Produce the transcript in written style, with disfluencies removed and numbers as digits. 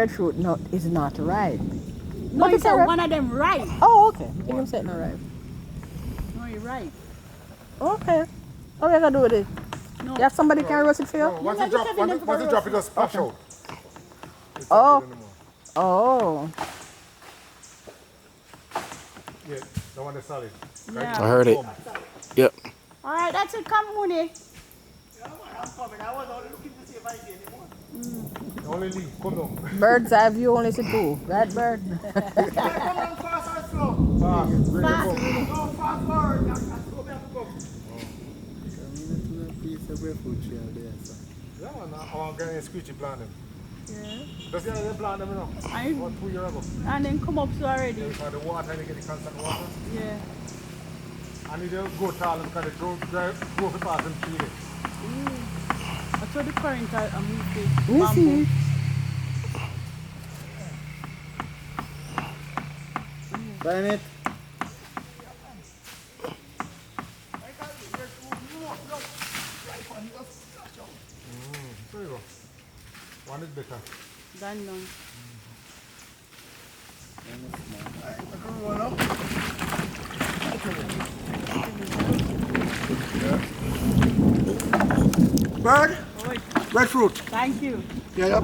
Breadfruit is not ripe. No, But he it's said alright. one of them ripe. Oh, okay. You can say it not ripe. No, he ripe. Okay. What are you gonna do with it? No. You have somebody can roast it for you? No, once You're you not drop, having them once for you drop, it just splash Okay. out. It's Oh. not good anymore. Oh. Yeah, the one that's solid. Yeah. I heard it. Yep. All right, that's it. Come, Mooney. I'm coming. I was only looking to see if I see anymore. Only leave, come down. Bird's eye view only see two. Right, bird? Come on, fast or slow? Fast, bring it Fast. up. No, fast forward. That's slow. We have to go. Yeah, man, I want to get a squeegee plant them. Yeah. Just the other day plant them, you know, I- about 2 years ago. And then come up so already. Because the water, they get the constant water. Yeah. And if they go tall, because they grow for past them 3 days. That's what the current are moving. We see. Burn it. There you go. One is better. Done now. Bird, Oh, breadfruit. thank you. Yeah, you put